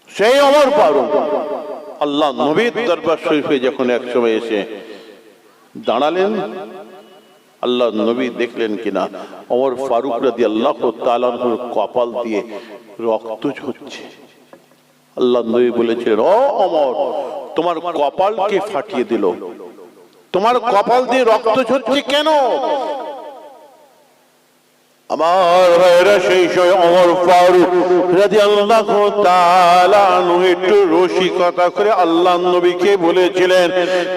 সেই ওমর ফারুক আল্লাহ নবীর দরবার শরীফে যখন একসময় এসে দাঁড়ালেন, আল্লাহ নবী দেখলেন কিনা ওমর ফারুক রাদিয়াল্লাহু তাআলা আনহুর কপাল দিয়ে রক্ত ঝরছে। আল্লাহ নবী বলেছিলেন, ও ওমর, তোমার কপালকে ফাটিয়ে দিল, তোমার কপাল দিয়ে রক্ত ঝরছে কেন? আমার ভাইরা, সেই সময় ওমর ফারুক রাদিয়াল্লাহু তাআলা আনহু একটু রসিকতা করে আল্লাহ নবীকে বলেছিলেন,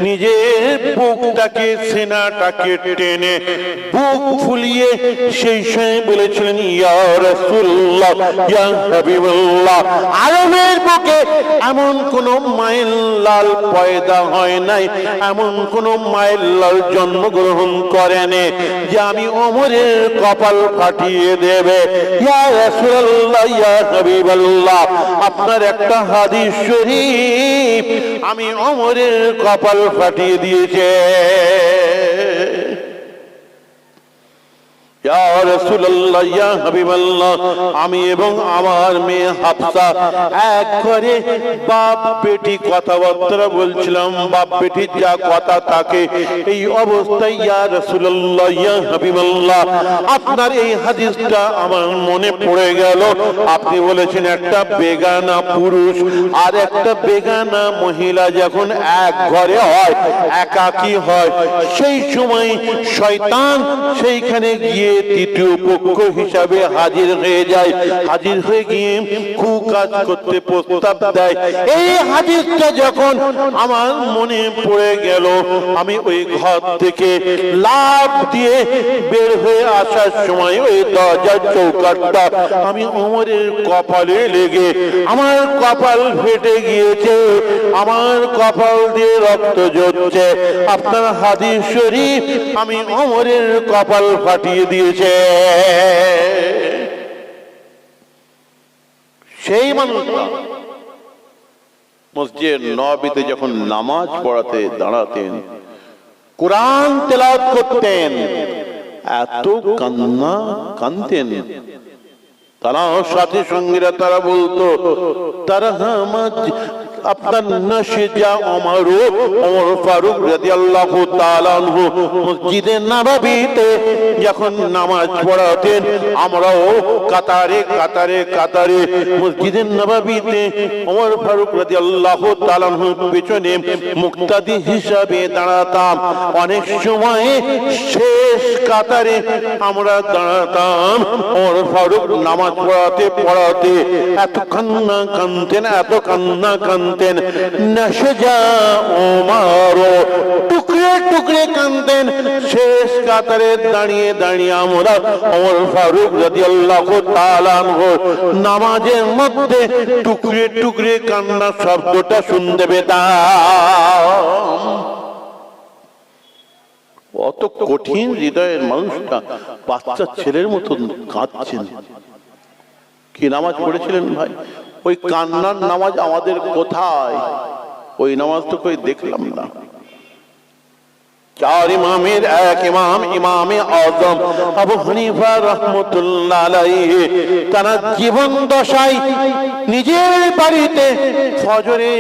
নিজের বুকটাকে, সিনাটাকে টেনে বুক ফুলিয়ে সেই সময় বলেছিলেন, ইয়া রাসূলুল্লাহ, ইয়া হাবিবাল্লাহ, আরবের বুকে এমন কোন মায়ের লাল পয়দা হয় নাই, এমন কোন মায়ের লাল জন্মগ্রহণ করেনি যে আমি ওমরের কপাল ফাটিয়ে দেবে। ইয়া রাসূলুল্লাহ, ইয়া হাবিবাল্লাহ, আপনার একটা হাদিস শরীফ আমি ওমরের কপাল ফাটিয়ে দিয়েছে। ইয়া রাসূলুল্লাহ, ইয়া হাবিবাল্লাহ, আমি এবং আমার মেয়ে হাফসা এক ঘরে বাপ বেটি কথাবার্তা বলছিলাম। বাপ বেটির যা কথা থাকে এই অবস্থায় ইয়া রাসূলুল্লাহ, ইয়া হাবিবাল্লাহ, আপনার এই হাদিসটা আমার মনে পড়ে গেল। আপনি বলেছেন একটা বেগানা পুরুষ আর একটা বেগানা মহিলা যখন এক ঘরে হয়, একাকী হয়, সেই সময় শয়তান সেইখানে গিয়ে তৃতীয় পক্ষ হিসাবে হাজির হয়ে যায়। হাজির হয়ে গিয়ে কুকাজ করতে প্রস্তাব দেয়। এই হাদিসটা যখন আমার মনে পড়ে গেল, আমি ওই ঘর থেকে লাফ দিয়ে বের হয়ে আসার সময় ওই দরজার চৌকাঠটা আমি ওমরের কপালে লেগে আমার কপাল ফেটে গিয়েছে, আমার কপাল দিয়ে রক্ত ঝরছে। আপনার হাদিস শরীফ আমি ওমরের কপাল ফাটিয়ে দিয়েছে। সেই মানুষটা মসজিদ নববীতে যখন নামাজ পড়াতে দাঁড়াতেন, কোরআন তেলাওয়াত করতেন, এত কান্না কাঁদতেন, তারা সাথী সঙ্গীরা তারা বলতো, তারা আপনার নশিজা ওমর ফারুক রাদিয়াল্লাহু তাআলা আনহু মসজিদে নববীতে যখন নামাজ পড়াতেন, আমরাও কাতারে কাতারে কাতারে মসজিদে নববীতে ওমর ফারুক রাদিয়াল্লাহু তাআলা আনহুর পিছনে মুক্তাদি হিসাবে দাঁড়াতাম। অনেক সময় শেষ কাতারে আমরা দাঁড়াতাম। ওমর ফারুক নামাজ পড়াতে পড়াতে এত কান্না কাঁদতেন, এত কান্না কাঁদতেন, নশজা ওমর, টুকরে টুকরে টুকরে কাঁদতেন। শেষ কাতারে দাঁড়িয়ে দাঁড়িয়ে আমরা ওমর ফারুক রাদিয়াল্লাহু তাআলা আনহু নামাজের মধ্যে টুকরে টুকরে কান্নার শব্দটা শুনতে পেতাম। অত কঠিন হৃদয়ের মানুষটা বাচ্চা ছেলের মতন কাঁদছেন। কি নামাজ পড়েছিলেন ভাই? ওই কান্নার নামাজ আমাদের কোথায়? ওই নামাজ তো কই দেখলাম না। চার ইমামের এক ইমাম, ইমামে আযম আবু হানিফা রাহমাতুল্লাহ আলাইহি, তারা জীবন দশায় নিজের বাড়িতে ফজরে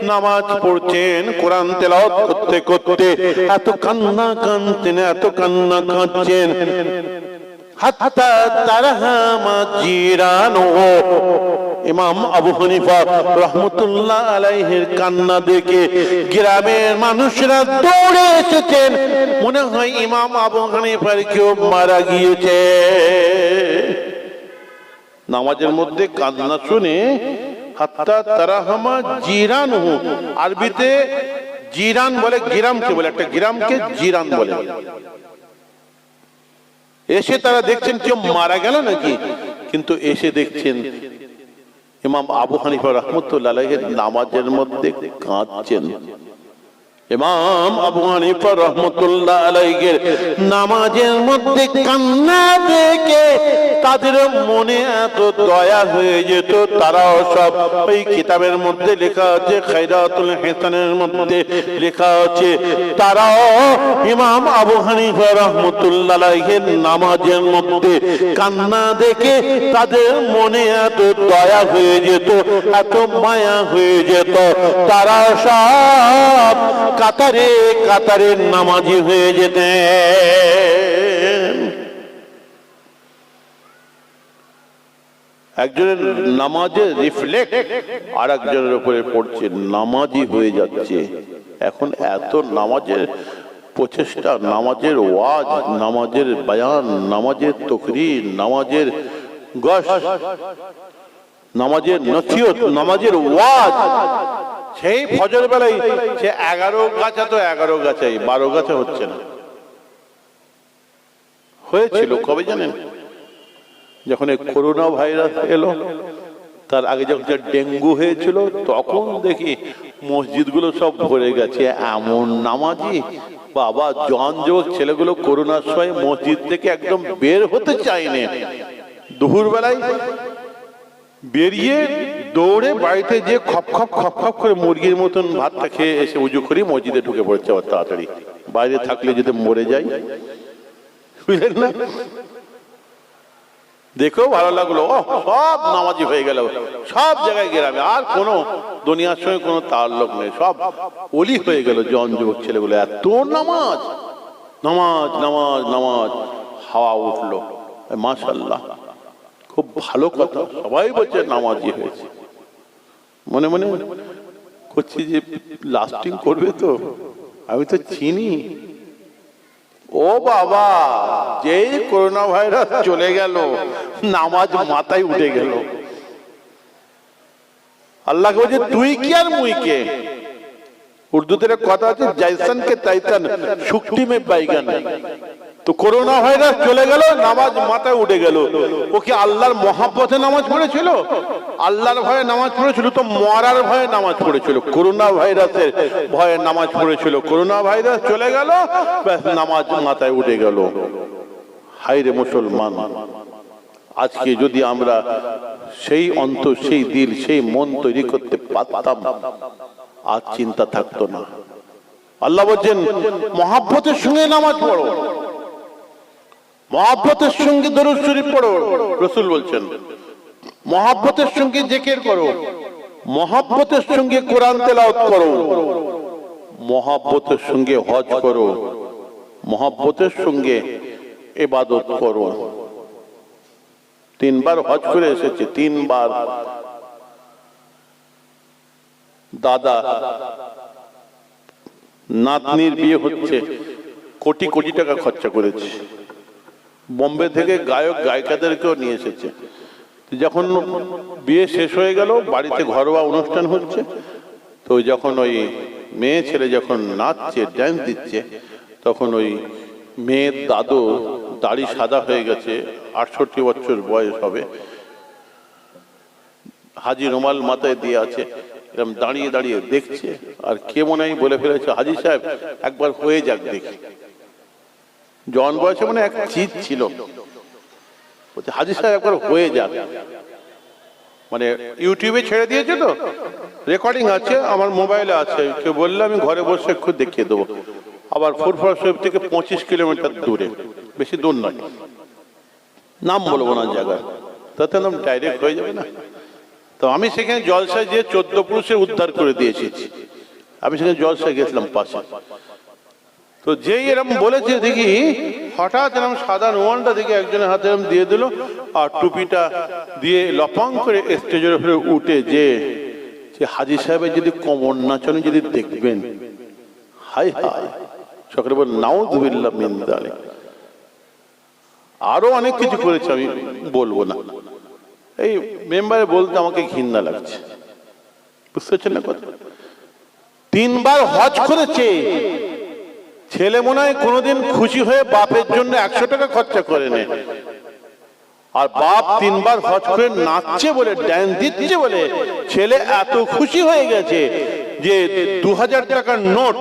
নামাজ পড়ছেন, কোরআন তেলাওয়াত করতে করতে এত কান্না কাঁদতেন, এত কান্না কাঁদছেন, হাত্তা তারহামা জিরানুহু। ইমাম আবু হানিফা রাহমাতুল্লাহ আলাইহির কান্না দেখে গ্রামের মানুষরা দৌড়ে এসেছেন, মনে হয় ইমাম আবু হানিফার কেউ মারা গিয়েছে। নামাজের মধ্যে কান্না শুনে হাত্তা তারহামা জিরানুহু, আরবিতে জিরান বলে গ্রামকে বলে, একটা গ্রামকে জিরান বলে। এসে তারা দেখছেন কেউ মারা গেল নাকি, কিন্তু এসে দেখছেন ইমাম আবু হানিফা রাহমাতুল্লাহ আলাইহির নামাজের মধ্যে কাঁদছেন। ইমাম আবু হানিফা রাহমাতুল্লাহ আলাইহির নামাজের মধ্যে কান্না দেখে তাদের মনে এত দয়া হয়ে যেত, তারাও সব ওই কিতাবের মধ্যে লেখা আছে, খায়রাতুল হিসানের মধ্যে লেখা আছে, তারাও ইমাম আবু হানিফা রাহমাতুল্লাহ আলাইহির নামাজের মধ্যে কান্না দেখে তাদের মনে এত দয়া হয়ে যেত, এত মায়া হয়ে যেত, তারা সব কাতারে কাতারে নামাজি হয়ে যেতেন। একজনের নামাজের রিফ্লেক্ট আর একজনের উপরে পড়ছে, নামাজি হয়ে যাচ্ছে। এখন এত নামাজের প্রচেষ্টা, নামাজের ওয়াজ, নামাজের বয়ান, নামাজের তকরীর, নামাজের গশ, নামাজের নসিহত, নামাজের ওয়াজ, সেই ফজর বেলায় সে 11 গাছা তো 11 গাছাই, 12 গাছা হচ্ছে না। হয়েছিল কবে জানেন? যখন এই করোনা ভাইরাস এলো, তার আগে যখন ডেঙ্গু হয়েছিল, তখন দেখি মসজিদগুলো সব ভরে গেছে। এমন নামাজি বাবা, জন যুবক ছেলেগুলো করোনার সময় মসজিদ থেকে একদম বের হতে চায়নি। দুপুর বেলায় বেরিয়ে দৌড়ে বাড়িতে যে খপ খপ খপ খপ করে মুরগির মতন ভাতটা খেয়ে এসে উজু করি মসজিদে ঢুকে পড়ছে আবার তাড়াতাড়ি। বাইরে থাকলে যদি মরে যাই, বুঝলেন না? দেখো ভালো লাগলো, সব নামাজি হয়ে গেল সব জায়গায় গ্রামে, আর কোনো দুনিয়ার সঙ্গে কোনো তাল্লুক নেই, সব ওলি হয়ে গেল জন যুবক ছেলেগুলো। এত নামাজ নামাজ নামাজ নামাজ, হাওয়া উঠলো, মাশাআল্লাহ, খুব ভালো কথা। সবাই বলছে নামাজি হয়েছে। মনে মনে করছি যে লাস্টিং করবে তো, আমি তো চিনি। ও বাবা, যেই করোনা ভাইরাস চলে গেল, নামাজ মাথায় উঠে গেল। আল্লাহ বলছে তুই কি আর মুই কে। উর্দুতে কথা আছে, জাইসান কে তাইসান, শুকটি মে বাইগান। তো করোনা ভাইরাস চলে গেল, নামাজ মাথায় উঠে গেল। ও কি আল্লাহর মহাব্বতে নামাজ পড়েছিল? আল্লাহর ভয়ে নামাজ পড়েছিল? তো মরার ভয়ে নামাজ পড়েছিল, করোনা ভাইরাসের ভয়ে নামাজ পড়েছিল। করোনা ভাইরাস চলে গেল, নামাজ মাথায় উঠে গেল। হায়রে মুসলমান, আজকে যদি আমরা সেই অন্তর, সেই দিল, সেই মন তৈরি করতে পারতাম, আর চিন্তা থাকতো না। আল্লাহ বলছেন মহাব্বতের সঙ্গে নামাজ পড়ো, মহাব্বতের সঙ্গে দরুদ শরীফ পড়ো। রাসূল বলছেন মহাব্বতের সঙ্গে জিকির করো, মহাব্বতের সঙ্গে কোরআন তেলাওয়াত করো, মহাব্বতের সঙ্গে হজ করো, মহাব্বতের সঙ্গে ইবাদত করো। 3 বার হজ করে এসেছে, 3 বার। দাদা নাতনির বিয়ে হচ্ছে, কোটি কোটি টাকা খরচা করেছে। বোম্বে থেকে গায়ক গায়িকাদেরকেও নিয়ে এসেছে। যখন বিয়ে শেষ হয়ে গেল, বাড়িতে ঘরোয়া অনুষ্ঠান হচ্ছে, তো যখন ওই মেয়ে ছেলে যখন নাচছে, ড্যান্স দিচ্ছে, তখন ওই মেয়ের দাদু, দাড়ি সাদা হয়ে গেছে, 68 বছর বয়স হবে, হাজি রুমাল মাথায় দিয়ে আছে, এরকম দাঁড়িয়ে দাঁড়িয়ে দেখছে। আর কে মনে হয় বলে ফেলেছে, হাজি সাহেব একবার হয়ে যাক দেখি। জন বয়সে মানে এক চিজ ছিল, হাজি সাহেব একবার হয়ে যাক। মানে ইউটিউবে ছেড়ে দিয়েছে, তো রেকর্ডিং আছে, আমার মোবাইলে আছে, কেউ বললে আমি ঘরে বসে একটু দেখিয়ে দেবো। আবার ফুরফুরা শরীফ থেকে 25 কিলোমিটার দূরে, বেশি দূর নয়, নাম বলবো না জায়গা, তাতে নাম ডাইরেক্ট হয়ে যাবে না। তো আমি সেখানে জলসায় যে 14 পুরুষের উদ্ধার করে দিয়েছি, আমি সেখানে জলসায় গেছিলাম পাশে। তো যেই এরকম বলেছে দেখি, হঠাৎ এরকম সাদা রুমালটা দেখি একজনের হাতে এরকম দিয়ে দিল, আর টুপিটা দিয়ে লপাং করে স্টেজের উপরে উঠে যে হাজি সাহেবের যদি কোমর নাচানো যদি দেখবেন, হাই হাই, সকলে বল নাউযুবিল্লাহ মিন যালিক। আরো অনেক কিছু করেছে, আমি বলবো না, এই মেম্বারে বলতে আমাকে ঘৃণা লাগছে, বুঝতে পারছেন না কথা। 3 বার হজ করেছে, ছেলে মনে হয় কোনোদিন খুশি হয়ে বাপের জন্য 100 টাকা খরচা করে নেয়, আর বাপ 3 বার হজ করে নাচছে বলে, ড্যান্স দিচ্ছে বলে ছেলে এত খুশি হয়ে গেছে যে 2000 টাকার নোট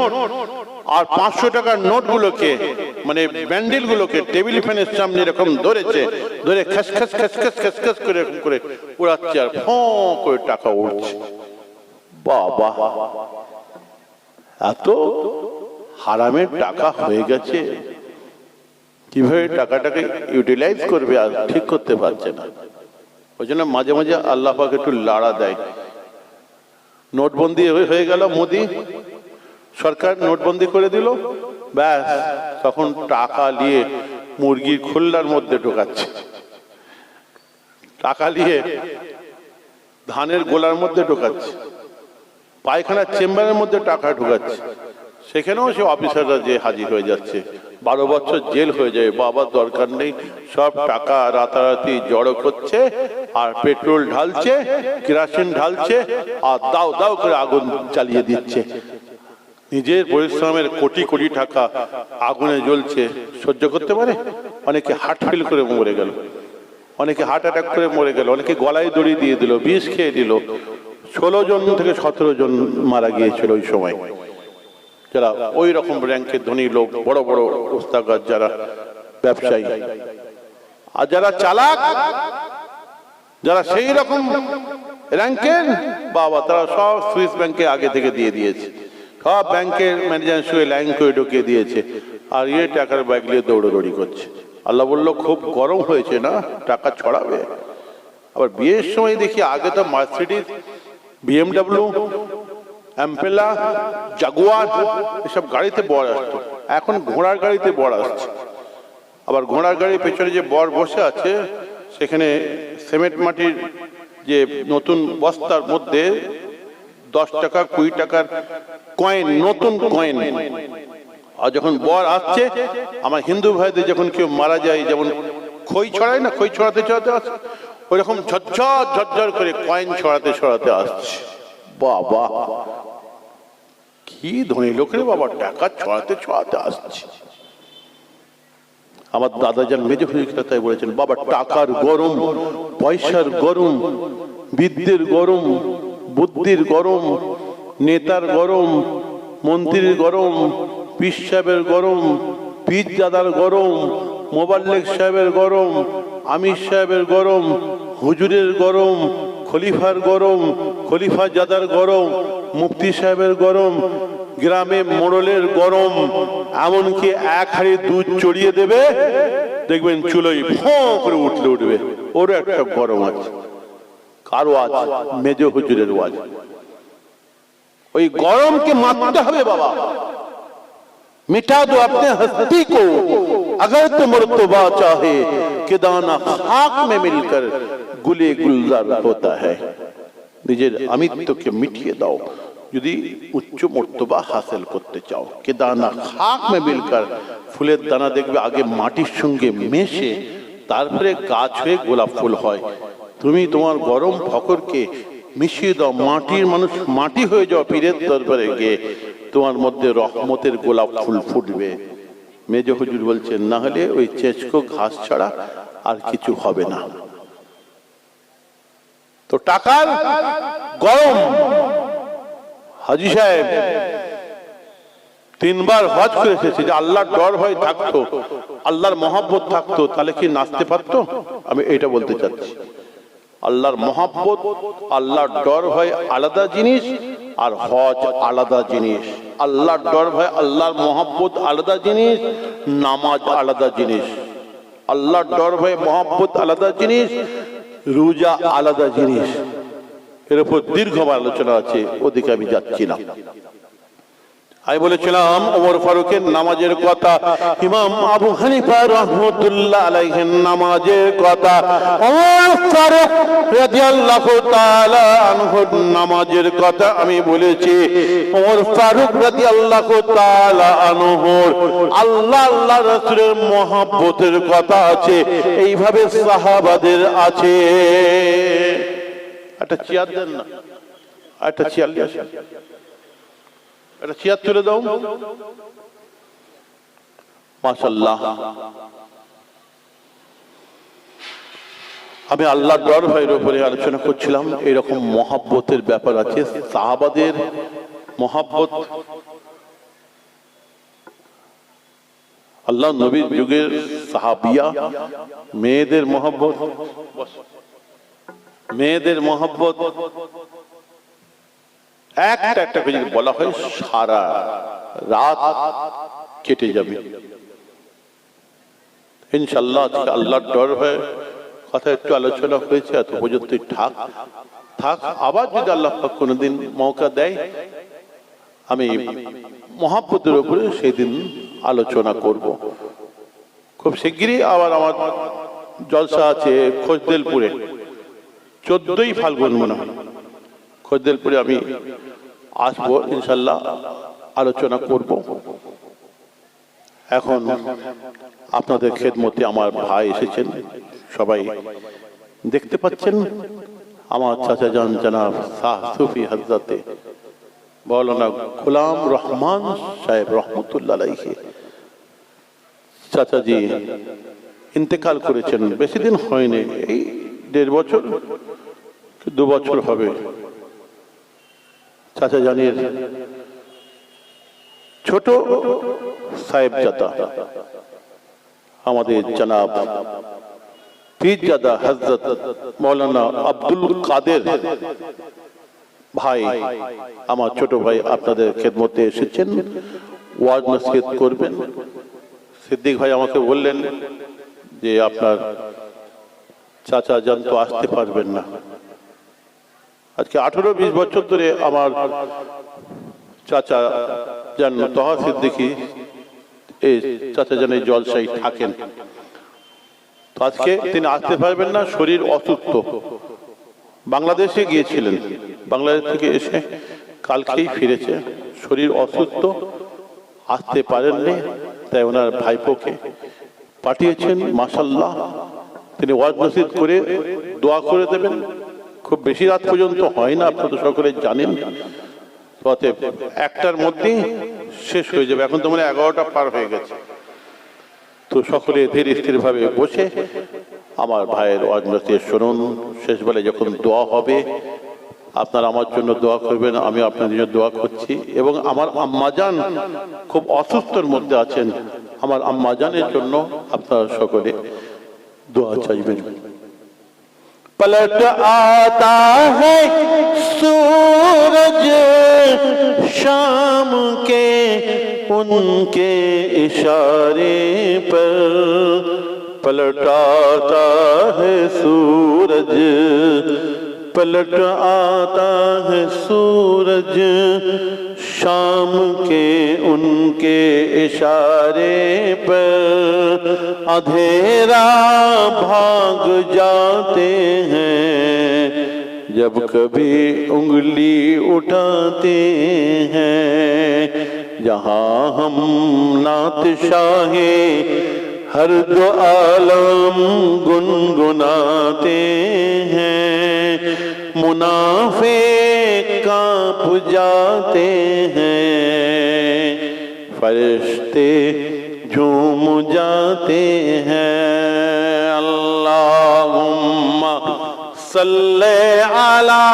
আর 500 টাকার নোট গুলোকে, মানে ব্যান্ডেল গুলোকে টেবিল ফ্যানের সামনে এরকম ধরেছে, ধরে খাস খাস খাস খাস খাস খাস করে করে উড়াচ্ছে, আর ফঁ করে টাকা উঠছে। বাবা, এত হারামের টাকা হয়ে গেছে, কিভাবে টাকাটাকে ইউটিলাইজ করবে আর ঠিক করতে পারছে না। ওই জন্য মাঝে মাঝে আল্লাহ পাক একটু লাড়া দেয়। নোটবন্দি হয়ে গেল, মোদি সরকার নোটবন্দি করে দিল, ব্যাস তখন টাকা নিয়ে মুরগির খোল্লার মধ্যে ঢোকাচ্ছে, টাকা নিয়ে ধানের গোলার মধ্যে ঢোকাচ্ছে, পায়খানার চেম্বারের মধ্যে টাকা ঢোকাচ্ছে, সেখানেও সে অফিসাররা যে হাজির হয়ে যাচ্ছে, 12 বছর জেল হয়ে যায়। বাবার দরকার নেই, সব টাকা রাতারাতি জড়ো করছে, আর পেট্রোল ঢালছে, কেরোসিন ঢালছে, আর দাও দাও করে আগুন চালিয়ে দিচ্ছে। নিজের পরিশ্রমের কোটি কোটি টাকা আগুনে জ্বলছে, সহ্য করতে পারে? অনেকে হার্ট ফেল করে মরে গেল, অনেকে হার্ট অ্যাটাক করে মরে গেল, অনেকে গলায় দড়ি দিয়ে দিল, বিষ খেয়ে দিল। 16 জন থেকে 17 জন মারা গিয়েছিল ওই সময়, যারা ওই রকম র্যাঙ্কের ধনী লোক, বড় বড় ওস্তাদ, যারা ব্যবসায়ী। আর যারা চালাক, যারা সেই রকম র্যাঙ্কের, বাবা তারা সব সুইস ব্যাংকে আগে থেকে দিয়ে দিয়েছে, সব ব্যাংকের ম্যানেজার শুয়ে লাইন করে ঢুকিয়ে দিয়েছে, আর টাকার ব্যাগ নিয়ে দৌড়দৌড়ি করছে। আল্লাহ বললো খুব গরম হয়েছে না, টাকা ছড়াবে। আবার বিয়ের সময় দেখি, আগে তো মার্সিডিজ, BMW, অ্যাম্পেলা, জাগুয়ার এসব গাড়িতে বর আসতো, এখন ঘোড়ার গাড়িতে বর আসছে। আবার ঘোড়ার গাড়ির পেছনে যে বর বসে আছে, সেখানে সিমেন্ট মাটির যে নতুন বস্তার মধ্যে 10 টাকা 20 টাকার কয়েন, নতুন কয়েন। আর যখন বর আসছে, আমার হিন্দু ভাইদের যখন কেউ মারা যায়, যেমন খই ছড়ায় না, খই ছড়াতে ছড়াতে আসছে, ওইরকম ঝরঝর ঝরঝর করে কয়েন ছড়াতে ছড়াতে আসছে। বাবা, কি ধনী লোকের বাবা, টাকা ছড়াতে ছড়াতে আসছে। আমার দাদা যান মেজো হুজুর তাই বলেছেন, বাবা টাকার গরম, পয়সার গরম, বিদ্যের গরম, বুদ্ধির গরম, নেতার গরম, মন্ত্রীর গরম, পীর সাহেবের গরম, পীর দাদার গরম, মোবাল্লেক সাহেবের গরম, আমির সাহেবের গরম, হুজুরের গরম, খলিফার গরম, খলিফা জাদার গরম, মুফতি সাহেবের গরম, গ্রামে মোড়লের গরম। এমনকি 1 হাঁড়ি দুধ চড়িয়ে দেবে, দেখবেন চুলোই ফোঁ করে উঠবে, ওর একটা গরম আছে। কারো আছে? মেজো হুজুরের ওয়াজ। ওই গরমকে মারতে হবে বাবা। मिटा दो अपने हस्ती को अगर तो मर्तबा चाहे कि दाना खाक में मिलकर गुले गुलजार होता है। নিজের আমিত্বকে মিটিয়ে দাও যদি উচ্চ মর্তবা হাসিল করতে চাও। কে দানা খাক মে মিলকার, ফুলের দানা দেখবে আগে মাটির সঙ্গে মেশে তারপরে গাছ হয়ে গোলাপ ফুল হয়। তুমি তোমার গরম ফকরকে মিশিয়ে দাও, মাটির মানুষ মাটি হয়ে যাও পীরের দরবারে গিয়ে। তোমার মধ্যে রহমতের গোলাপ ফুল ফুটবে। মেজ হুজুর বলছেন, না হলে ওই চেঁচকো ঘাস ছাড়া আর কিছু হবে না। তো টাকার গরম। হাজী সাহেব 3 বার হজ করে এসেছে, যে আল্লাহর ডর ভয় থাকতো, আল্লাহর মহব্বত থাকতো, তাহলে কি নাচতে পারতো? আমি এটা বলতে চাচ্ছি, আল্লাহর মহব্বত, আল্লাহর ডর ভয় আলাদা জিনিস, আর হজ আলাদা জিনিস। আল্লাহর ডর ভয়, আল্লাহর মহব্বত আলাদা জিনিস, নামাজ আলাদা জিনিস। আল্লাহর ডর ভয় মহব্বত আলাদা জিনিস, রোজা আলাদা জিনিস। এর উপর দীর্ঘবার আলোচনা আছে, ওদিকে আমি যাচ্ছি না। আমি বলেছিলাম ওমর ফারুকের নামাজের কথা, ইমাম আবু হানিফা রাহমাতুল্লাহ আলাইহির নামাজের কথা, ওমর ফারুক রাদিয়াল্লাহু তাআলা আনহুর নামাজের কথা আমি বলেছি। ওমর ফারুক রাদিয়াল্লাহু তাআলা আনহুর আল্লাহ আল্লাহ রাসূলের মহব্বতের কথা আছে, এইভাবে সাহাবাদের আছে। একটা চেয়ার দেন না, একটা চেয়ার নিয়ে আসেন, একটা চেয়ার তুলে দাও। মাশাআল্লাহ। আমি আল্লাহর ডর ভয়ের উপরে আলোচনা করছিলাম। এরকম মহব্বতের ব্যাপার আছে, সাহাবাদের মহব্বত। আল্লাহ নবীর যুগের সাহাবিয়া, মেয়েদের মহব্বত, মেয়েদের মহব্বত একটা একটা করে যদি বলা হয় সারা রাত কেটে যাবে। ইনশাআল্লাহ আজকে আল্লাহর ডর হয় কথা একটু আলোচনা হয়েছে, এত পর্যন্ত থাক। আবার যদি আল্লাহ পাক কোনোদিন মৌকা দেয়, আমি মহব্বতের উপরে সেদিন আলোচনা করব। খুব শিগগিরই আবার আমার জলসা আছে খোজদেলপুরে, 14ই ফাল্গুন মনে হয়, খোজদেলপুরে আমি আসবো, ইনশাল্লাহ আলোচনা করব। এখন আপনাদের খেদমতে আমার ভাই এসেছেন, সবাই দেখতে পাচ্ছেন। আমার চাচা জান জনাব শাহ সুফি হযরতে মাওলানা গোলাম রহমান সাহেব রহমতুল্লাহ আলাইহি, চাচাজি ইন্তেকাল করেছেন, বেশি দিন হয়নি, এই 1.5 বছর 2 বছর হবে। চাচা জানের ছোট সাহেবজাদা আমাদের জনাব পীরজাদা হযরত মাওলানা আব্দুল কাদের ভাই, আমার ছোট ভাই আপনাদের খেদমতে এসেছেন, ওয়াজ নসিহত করবেন। সিদ্দিক ভাই আমাকে বললেন যে আপনার চাচা জান তো আসতে পারবেন না। আজকে 18-20 বছর ধরে আমার চাচা জান তহা সিদ্দিকী এই চাচা জানের জলসাই থাকেন। তো আজকে তিনি আসতে পারবেন না, শরীর অসুস্থ। বাংলাদেশে গিয়েছিলেন, বাংলাদেশ থেকে এসে কালকেই ফিরেছে, শরীর অসুস্থ, আসতে পারেননি। তাই ওনার ভাইপোকে পাঠিয়েছেন। মাশাআল্লাহ, তিনি ওয়াজ নসিহত করে দোয়া করে দেবেন। খুব বেশি রাত পর্যন্ত হয় না, আপনারা তো সকলে জানেন। অতএব 1টার মধ্যেই শেষ হয়ে যাবে। এখন তো মানে 11টা পার হয়ে গেছে। তো সকলে ধীরে স্থির ভাবে বসে আমার ভাইয়ের ওয়াজ নসিহত শুনুন। শেষ বেলায় যখন দোয়া হবে, আপনারা আমার জন্য দোয়া করবেন, আমি আপনাদের জন্য দোয়া করছি। এবং আমার আম্মাজান খুব অসুস্থর মধ্যে আছেন, আমার আম্মাজানের জন্য আপনারা সকলে দোয়া চাইবেন। पलट आता है सूरज शाम के उनके इशारे पर, पलट आता है सूरज, पलट आता है सूरज शाम के उनके इशारे पर, अंधेरा भाग जाते हैं जब कभी उंगली उठाते हैं, जहाँ हम नात शाहे हर दो आलम गुनगुनाते हैं, मुनाफे कांप जाते हैं फरिश्ते झूम जाते हैं। अल्लाहुम्मा सल्ले अला